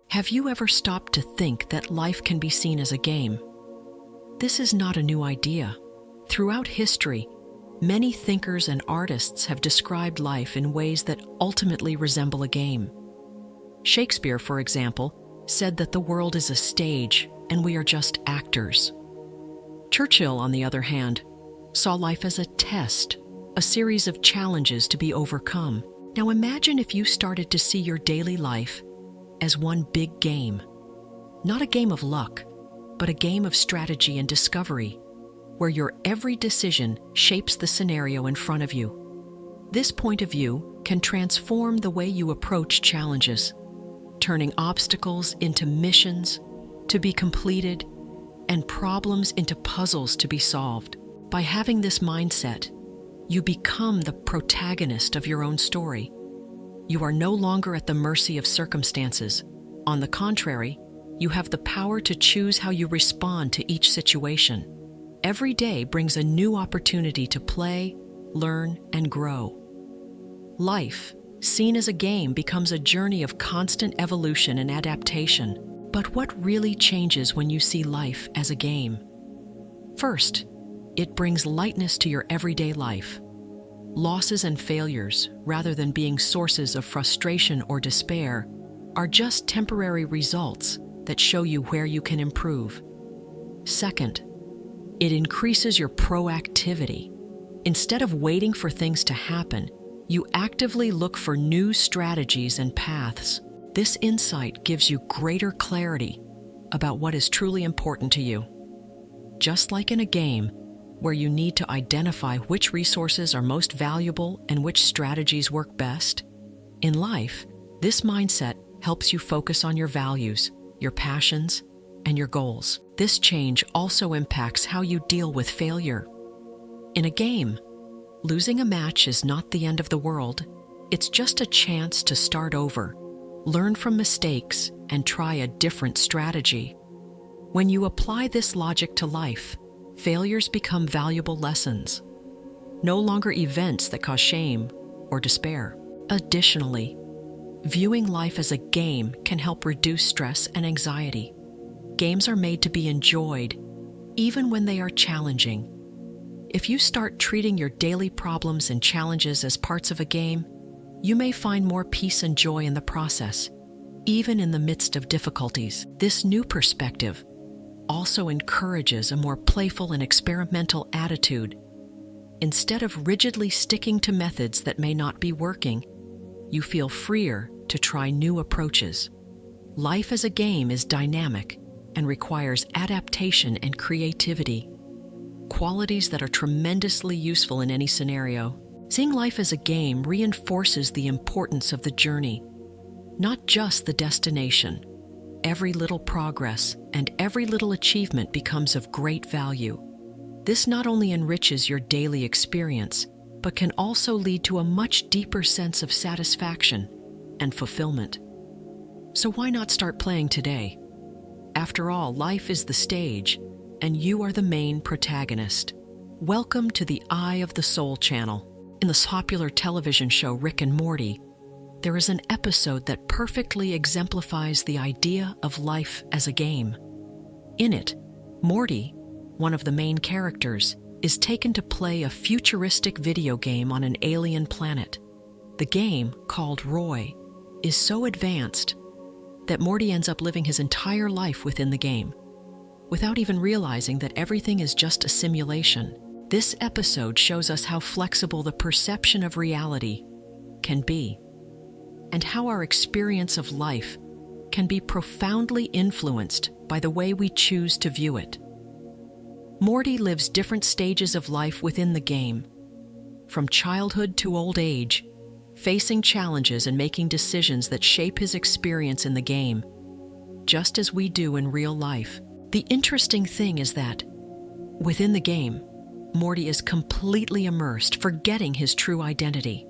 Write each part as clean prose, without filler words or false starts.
Have you ever stopped to think that life can be seen as a game? This is not a new idea. Throughout history, many thinkers and artists have described life in ways that ultimately resemble a game. Shakespeare, for example, said that the world is a stage and we are just actors. Churchill, on the other hand, saw life as a test, a series of challenges to be overcome. Now imagine if you started to see your daily life as one big game. Not a game of luck, but a game of strategy and discovery, where your every decision shapes the scenario in front of you. This point of view can transform the way you approach challenges, turning obstacles into missions to be completed and problems into puzzles to be solved. By having this mindset, you become the protagonist of your own story. You are no longer at the mercy of circumstances. On the contrary, you have the power to choose how you respond to each situation. Every day brings a new opportunity to play, learn, and grow. Life, seen as a game, becomes a journey of constant evolution and adaptation. But what really changes when you see life as a game? First, it brings lightness to your everyday life. Losses and failures, rather than being sources of frustration or despair, are just temporary results that show you where you can improve. Second, it increases your proactivity. Instead of waiting for things to happen, you actively look for new strategies and paths. This insight gives you greater clarity about what is truly important to you. Just like in a game, where you need to identify which resources are most valuable and which strategies work best, in life, this mindset helps you focus on your values, your passions, and your goals. This change also impacts how you deal with failure. In a game, losing a match is not the end of the world. It's just a chance to start over, learn from mistakes, and try a different strategy. When you apply this logic to life, failures become valuable lessons, no longer events that cause shame or despair. Additionally, viewing life as a game can help reduce stress and anxiety. Games are made to be enjoyed, even when they are challenging. If you start treating your daily problems and challenges as parts of a game, you may find more peace and joy in the process, even in the midst of difficulties. This new perspective also encourages a more playful and experimental attitude. Instead of rigidly sticking to methods that may not be working, you feel freer to try new approaches. Life as a game is dynamic and requires adaptation and creativity, qualities that are tremendously useful in any scenario. Seeing life as a game reinforces the importance of the journey, not just the destination. Every little progress and every little achievement becomes of great value. This not only enriches your daily experience, but can also lead to a much deeper sense of satisfaction and fulfillment. So why not start playing today? After all, life is the stage, and you are the main protagonist. Welcome to the Eye of the Soul channel. In the popular television show Rick and Morty, there is an episode that perfectly exemplifies the idea of life as a game. In it, Morty, one of the main characters, is taken to play a futuristic video game on an alien planet. The game, called Roy, is so advanced that Morty ends up living his entire life within the game, without even realizing that everything is just a simulation. This episode shows us how flexible the perception of reality can be, and how our experience of life can be profoundly influenced by the way we choose to view it. Morty lives different stages of life within the game, from childhood to old age, facing challenges and making decisions that shape his experience in the game, just as we do in real life. The interesting thing is that, within the game, Morty is completely immersed, forgetting his true identity.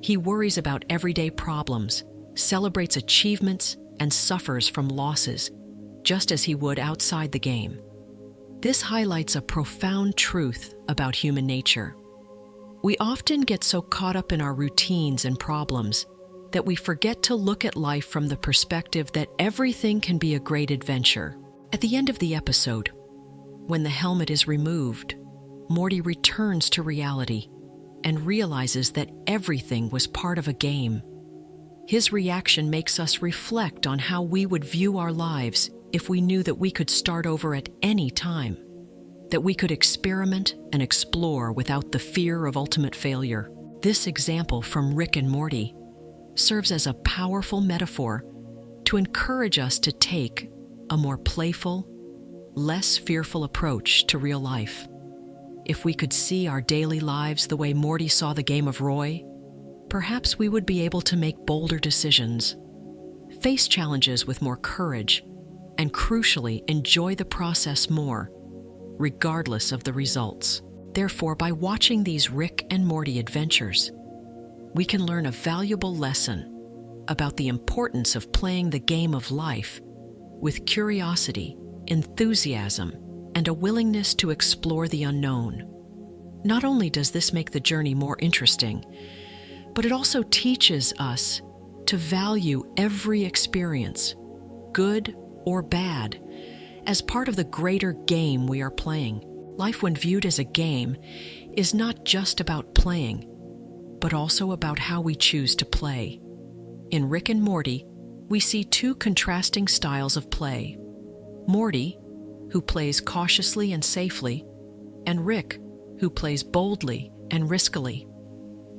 He worries about everyday problems, celebrates achievements, and suffers from losses, just as he would outside the game. This highlights a profound truth about human nature. We often get so caught up in our routines and problems that we forget to look at life from the perspective that everything can be a great adventure. At the end of the episode, when the helmet is removed, Morty returns to reality and realizes that everything was part of a game. His reaction makes us reflect on how we would view our lives if we knew that we could start over at any time, that we could experiment and explore without the fear of ultimate failure. This example from Rick and Morty serves as a powerful metaphor to encourage us to take a more playful, less fearful approach to real life. If we could see our daily lives the way Morty saw the game of Roy, perhaps we would be able to make bolder decisions, face challenges with more courage, and crucially, enjoy the process more, regardless of the results. Therefore, by watching these Rick and Morty adventures, we can learn a valuable lesson about the importance of playing the game of life with curiosity, enthusiasm, and a willingness to explore the unknown. Not only does this make the journey more interesting, but it also teaches us to value every experience, good or bad, as part of the greater game we are playing. Life, when viewed as a game, is not just about playing, but also about how we choose to play. In Rick and Morty, we see two contrasting styles of play. Morty, who plays cautiously and safely, and Rick, who plays boldly and riskily.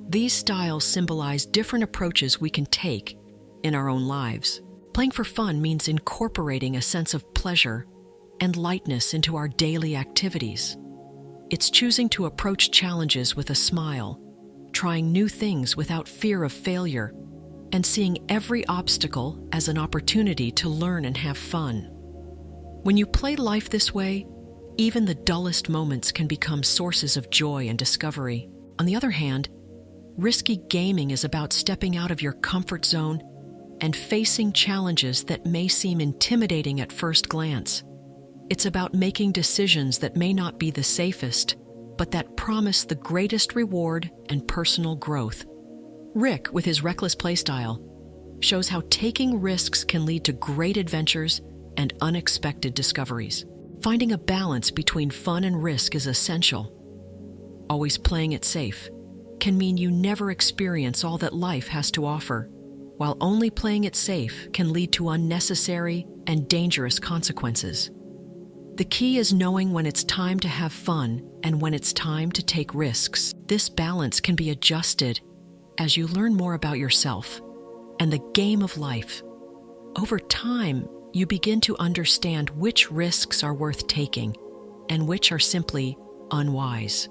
These styles symbolize different approaches we can take in our own lives. Playing for fun means incorporating a sense of pleasure and lightness into our daily activities. It's choosing to approach challenges with a smile, trying new things without fear of failure, and seeing every obstacle as an opportunity to learn and have fun. When you play life this way, even the dullest moments can become sources of joy and discovery. On the other hand, risky gaming is about stepping out of your comfort zone and facing challenges that may seem intimidating at first glance. It's about making decisions that may not be the safest, but that promise the greatest reward and personal growth. Rick, with his reckless playstyle, shows how taking risks can lead to great adventures and unexpected discoveries. Finding a balance between fun and risk is essential. Always playing it safe can mean you never experience all that life has to offer, while only playing it safe can lead to unnecessary and dangerous consequences. The key is knowing when it's time to have fun and when it's time to take risks. This balance can be adjusted as you learn more about yourself and the game of life. Over time, you begin to understand which risks are worth taking and which are simply unwise.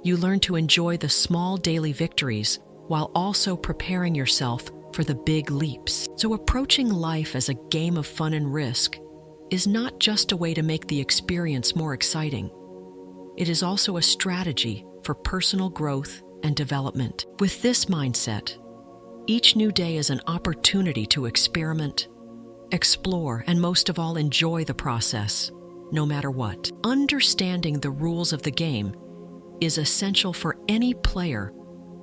You learn to enjoy the small daily victories while also preparing yourself for the big leaps. So approaching life as a game of fun and risk is not just a way to make the experience more exciting. It is also a strategy for personal growth and development. With this mindset, each new day is an opportunity to experiment, explore, and most of all, enjoy the process, no matter what. Understanding the rules of the game is essential for any player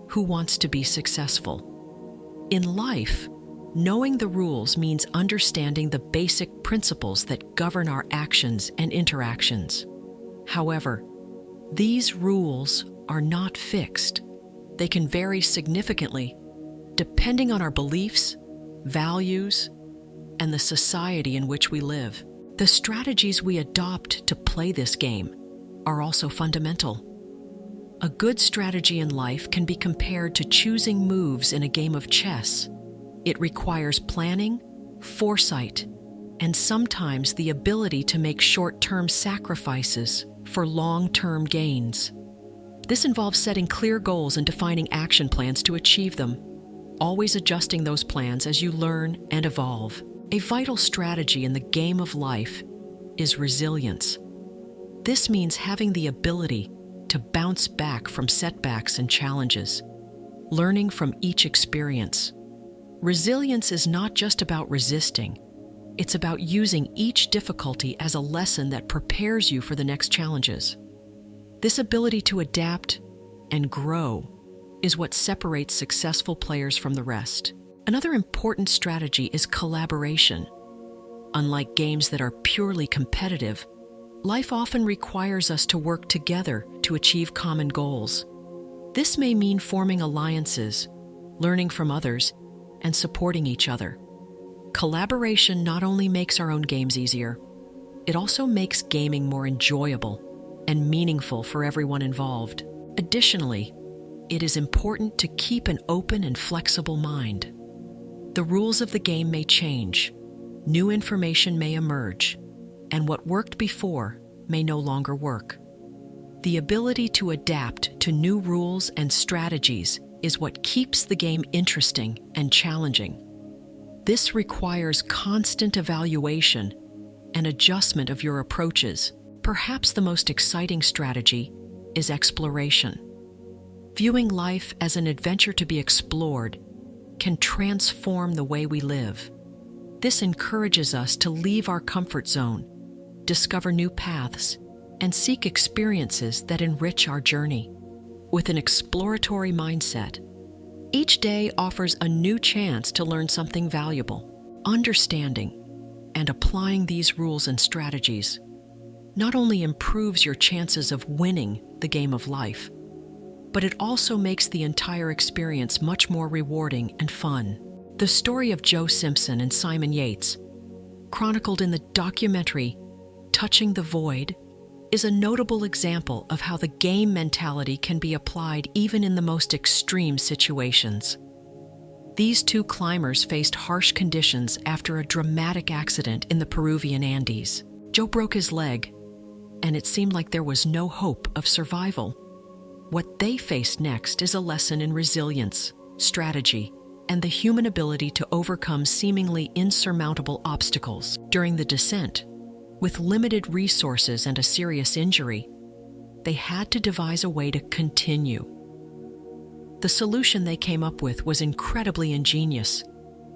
who wants to be successful. In life, knowing the rules means understanding the basic principles that govern our actions and interactions. However, these rules are not fixed. They can vary significantly depending on our beliefs, values, and the society in which we live. The strategies we adopt to play this game are also fundamental. A good strategy in life can be compared to choosing moves in a game of chess. It requires planning, foresight, and sometimes the ability to make short-term sacrifices for long-term gains. This involves setting clear goals and defining action plans to achieve them, always adjusting those plans as you learn and evolve. A vital strategy in the game of life is resilience. This means having the ability to bounce back from setbacks and challenges, learning from each experience. Resilience is not just about resisting. It's about using each difficulty as a lesson that prepares you for the next challenges. This ability to adapt and grow is what separates successful players from the rest. Another important strategy is collaboration. Unlike games that are purely competitive, life often requires us to work together to achieve common goals. This may mean forming alliances, learning from others, and supporting each other. Collaboration not only makes our own games easier, it also makes gaming more enjoyable and meaningful for everyone involved. Additionally, it is important to keep an open and flexible mind. The rules of the game may change, new information may emerge, and what worked before may no longer work. The ability to adapt to new rules and strategies is what keeps the game interesting and challenging. This requires constant evaluation and adjustment of your approaches. Perhaps the most exciting strategy is exploration. Viewing life as an adventure to be explored can transform the way we live. This encourages us to leave our comfort zone, discover new paths, and seek experiences that enrich our journey. With an exploratory mindset, each day offers a new chance to learn something valuable. Understanding and applying these rules and strategies not only improves your chances of winning the game of life, but it also makes the entire experience much more rewarding and fun. The story of Joe Simpson and Simon Yates, chronicled in the documentary Touching the Void, is a notable example of how the game mentality can be applied even in the most extreme situations. These two climbers faced harsh conditions after a dramatic accident in the Peruvian Andes. Joe broke his leg, and it seemed like there was no hope of survival. What they faced next is a lesson in resilience, strategy, and the human ability to overcome seemingly insurmountable obstacles. During the descent, with limited resources and a serious injury, they had to devise a way to continue. The solution they came up with was incredibly ingenious.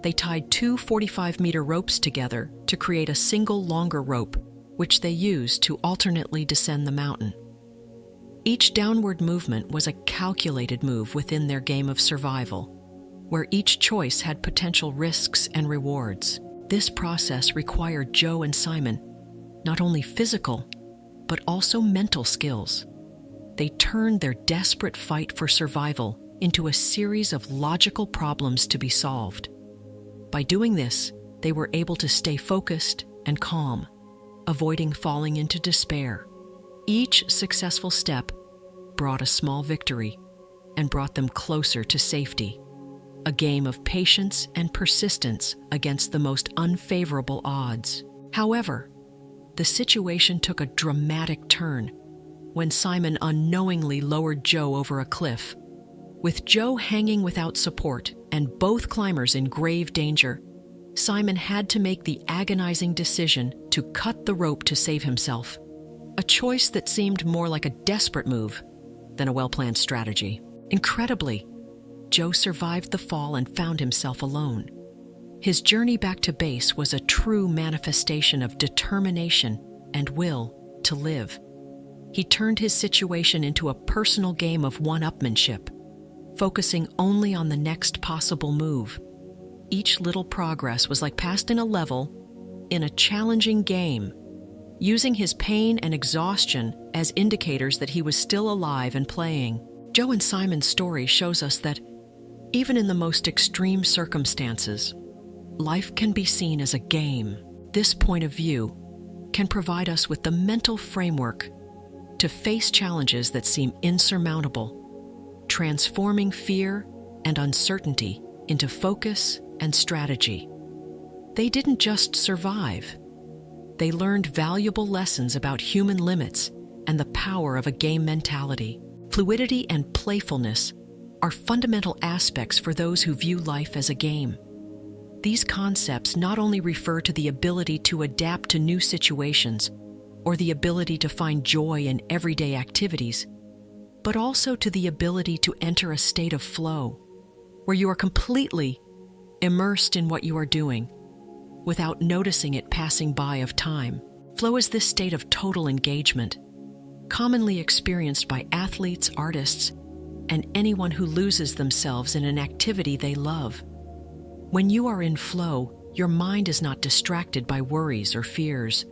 They tied two 45-meter ropes together to create a single longer rope, which they used to alternately descend the mountain. Each downward movement was a calculated move within their game of survival, where each choice had potential risks and rewards. This process required Joe and Simon not only physical, but also mental skills. They turned their desperate fight for survival into a series of logical problems to be solved. By doing this, they were able to stay focused and calm, avoiding falling into despair. Each successful step brought a small victory and brought them closer to safety. A game of patience and persistence against the most unfavorable odds. However, the situation took a dramatic turn when Simon unknowingly lowered Joe over a cliff. With Joe hanging without support and both climbers in grave danger, Simon had to make the agonizing decision to cut the rope to save himself, a choice that seemed more like a desperate move than a well-planned strategy. Incredibly, Joe survived the fall and found himself alone. His journey back to base was a true manifestation of determination and will to live. He turned his situation into a personal game of one-upmanship, focusing only on the next possible move. Each little progress was like passing a level in a challenging game, using his pain and exhaustion as indicators that he was still alive and playing. Joe and Simon's story shows us that even in the most extreme circumstances, life can be seen as a game. This point of view can provide us with the mental framework to face challenges that seem insurmountable, transforming fear and uncertainty into focus and strategy. They didn't just survive. They learned valuable lessons about human limits and the power of a game mentality. Fluidity and playfulness are fundamental aspects for those who view life as a game. These concepts not only refer to the ability to adapt to new situations or the ability to find joy in everyday activities, but also to the ability to enter a state of flow, where you are completely immersed in what you are doing without noticing it passing by of time. Flow is this state of total engagement, commonly experienced by athletes, artists, and anyone who loses themselves in an activity they love. When you are in flow, your mind is not distracted by worries or fears.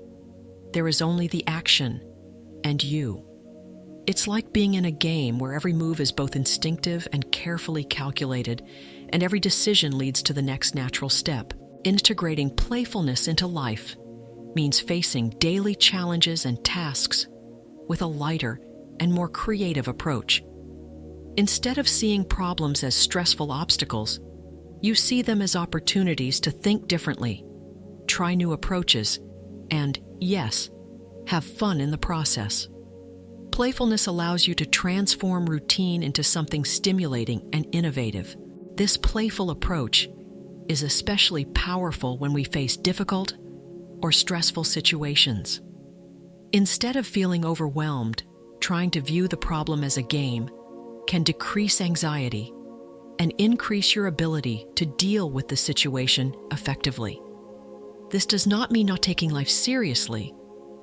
There is only the action and you. It's like being in a game where every move is both instinctive and carefully calculated, and every decision leads to the next natural step. Integrating playfulness into life means facing daily challenges and tasks with a lighter and more creative approach. Instead of seeing problems as stressful obstacles, you see them as opportunities to think differently, try new approaches, and, yes, have fun in the process. Playfulness allows you to transform routine into something stimulating and innovative. This playful approach is especially powerful when we face difficult or stressful situations. Instead of feeling overwhelmed, trying to view the problem as a game can decrease anxiety and increase your ability to deal with the situation effectively. This does not mean not taking life seriously,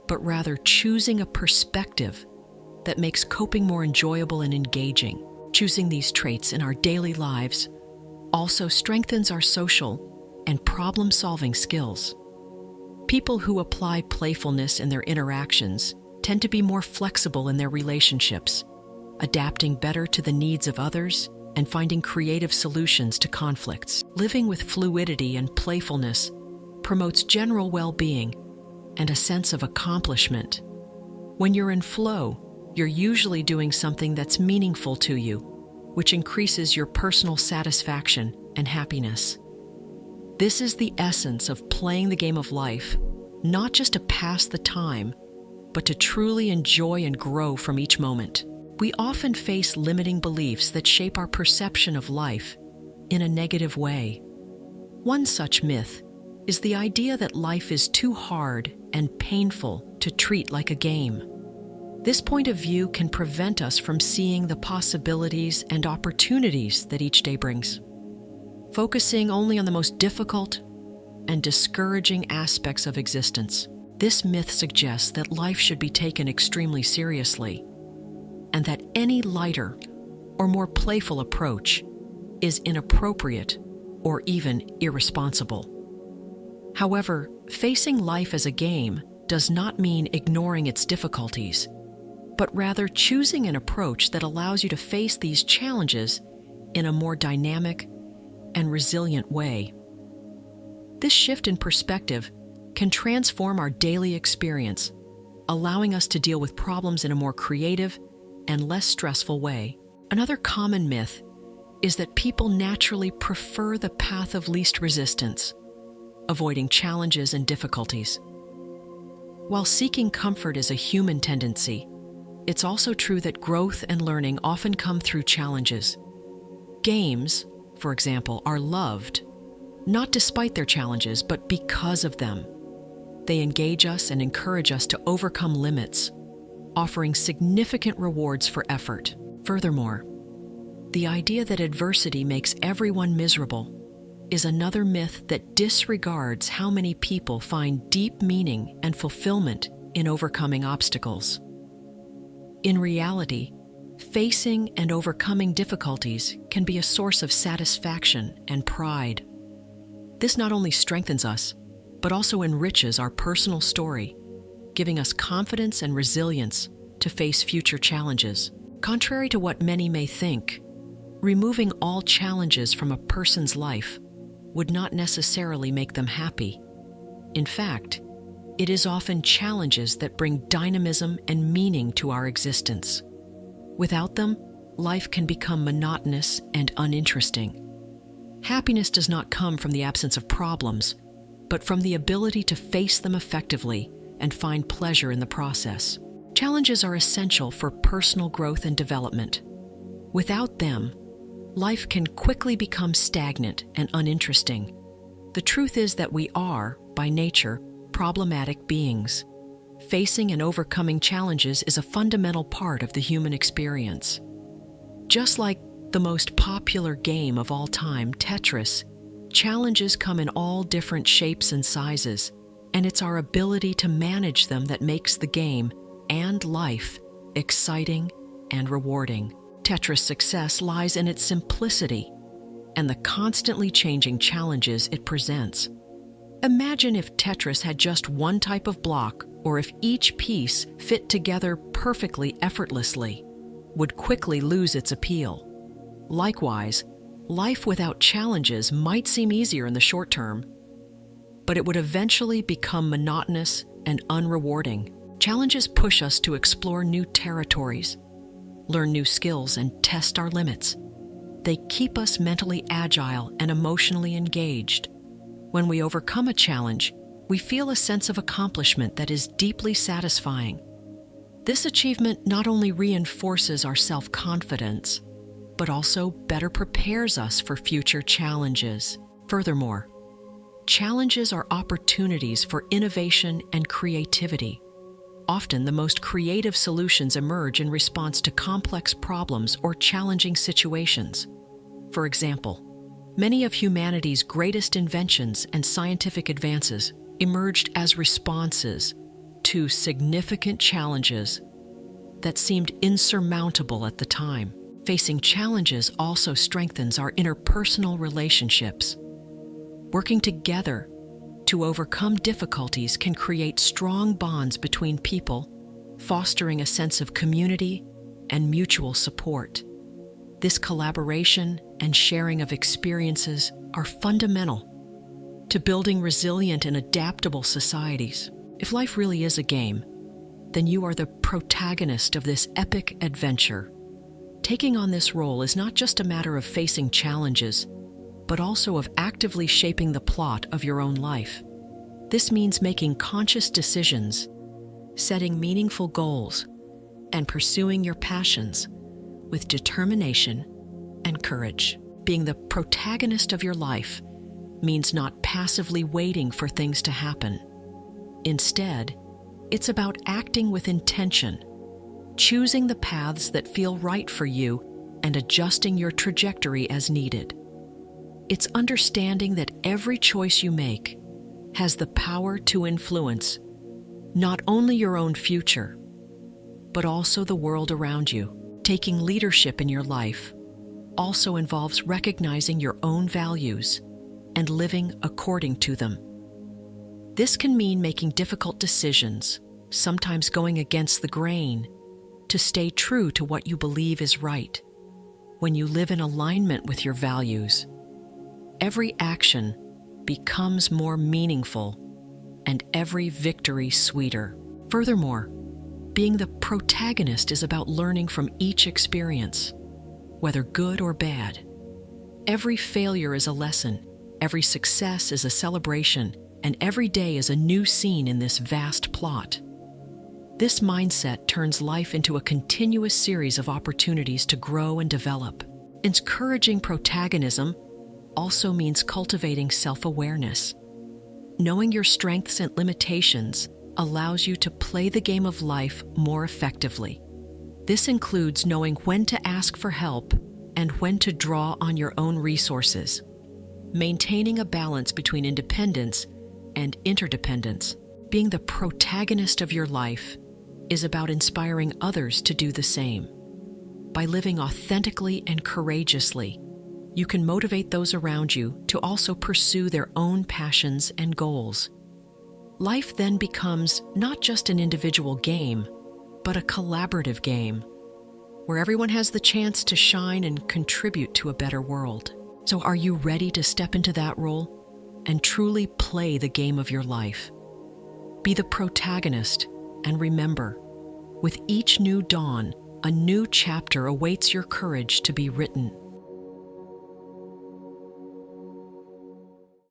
but rather choosing a perspective that makes coping more enjoyable and engaging. Choosing these traits in our daily lives also strengthens our social and problem-solving skills. People who apply playfulness in their interactions tend to be more flexible in their relationships, adapting better to the needs of others and finding creative solutions to conflicts. Living with fluidity and playfulness promotes general well-being and a sense of accomplishment. When you're in flow, you're usually doing something that's meaningful to you, which increases your personal satisfaction and happiness. This is the essence of playing the game of life, not just to pass the time, but to truly enjoy and grow from each moment. We often face limiting beliefs that shape our perception of life in a negative way. One such myth is the idea that life is too hard and painful to treat like a game. This point of view can prevent us from seeing the possibilities and opportunities that each day brings. Focusing only on the most difficult and discouraging aspects of existence, this myth suggests that life should be taken extremely seriously, and that any lighter or more playful approach is inappropriate or even irresponsible. However, facing life as a game does not mean ignoring its difficulties, but rather choosing an approach that allows you to face these challenges in a more dynamic and resilient way. This shift in perspective can transform our daily experience, allowing us to deal with problems in a more creative and less stressful way. Another common myth is that people naturally prefer the path of least resistance, avoiding challenges and difficulties. While seeking comfort is a human tendency, it's also true that growth and learning often come through challenges. Games, for example, are loved, not despite their challenges, but because of them. They engage us and encourage us to overcome limits, offering significant rewards for effort. Furthermore, the idea that adversity makes everyone miserable is another myth that disregards how many people find deep meaning and fulfillment in overcoming obstacles. In reality, facing and overcoming difficulties can be a source of satisfaction and pride. This not only strengthens us, but also enriches our personal story, giving us confidence and resilience to face future challenges. Contrary to what many may think, removing all challenges from a person's life would not necessarily make them happy. In fact, it is often challenges that bring dynamism and meaning to our existence. Without them, life can become monotonous and uninteresting. Happiness does not come from the absence of problems, but from the ability to face them effectively and find pleasure in the process. Challenges are essential for personal growth and development. Without them, life can quickly become stagnant and uninteresting. The truth is that we are, by nature, problematic beings. Facing and overcoming challenges is a fundamental part of the human experience. Just like the most popular game of all time, Tetris, challenges come in all different shapes and sizes, and it's our ability to manage them that makes the game and life exciting and rewarding. Tetris' success lies in its simplicity. and the constantly changing challenges it presents. Imagine if Tetris had just one type of block, or if each piece fit together perfectly effortlessly, would quickly lose its appeal. Likewise, life without challenges might seem easier in the short term, but it would eventually become monotonous and unrewarding. Challenges push us to explore new territories, learn new skills, and test our limits. They keep us mentally agile and emotionally engaged. When we overcome a challenge, we feel a sense of accomplishment that is deeply satisfying. This achievement not only reinforces our self-confidence, but also better prepares us for future challenges. Furthermore, challenges are opportunities for innovation and creativity. Often, the most creative solutions emerge in response to complex problems or challenging situations. For example, many of humanity's greatest inventions and scientific advances emerged as responses to significant challenges that seemed insurmountable at the time. Facing challenges also strengthens our interpersonal relationships. Working together to overcome difficulties can create strong bonds between people, fostering a sense of community and mutual support. This collaboration and sharing of experiences are fundamental to building resilient and adaptable societies. If life really is a game, then you are the protagonist of this epic adventure. Taking on this role is not just a matter of facing challenges, but also of actively shaping the plot of your own life. This means making conscious decisions, setting meaningful goals, and pursuing your passions with determination and courage. Being the protagonist of your life means not passively waiting for things to happen. Instead, it's about acting with intention, choosing the paths that feel right for you, and adjusting your trajectory as needed. It's understanding that every choice you make has the power to influence not only your own future, but also the world around you. Taking leadership in your life also involves recognizing your own values and living according to them. This can mean making difficult decisions, sometimes going against the grain, to stay true to what you believe is right. When you live in alignment with your values, every action becomes more meaningful and every victory sweeter. Furthermore, being the protagonist is about learning from each experience, whether good or bad. Every failure is a lesson, every success is a celebration, and every day is a new scene in this vast plot. This mindset turns life into a continuous series of opportunities to grow and develop. Encouraging protagonism also means cultivating self-awareness. Knowing your strengths and limitations allows you to play the game of life more effectively. This includes knowing when to ask for help and when to draw on your own resources. Maintaining a balance between independence and interdependence. Being the protagonist of your life is about inspiring others to do the same. By living authentically and courageously, you can motivate those around you to also pursue their own passions and goals. Life then becomes not just an individual game, but a collaborative game, where everyone has the chance to shine and contribute to a better world. So are you ready to step into that role and truly play the game of your life? Be the protagonist, and remember, with each new dawn, a new chapter awaits your courage to be written.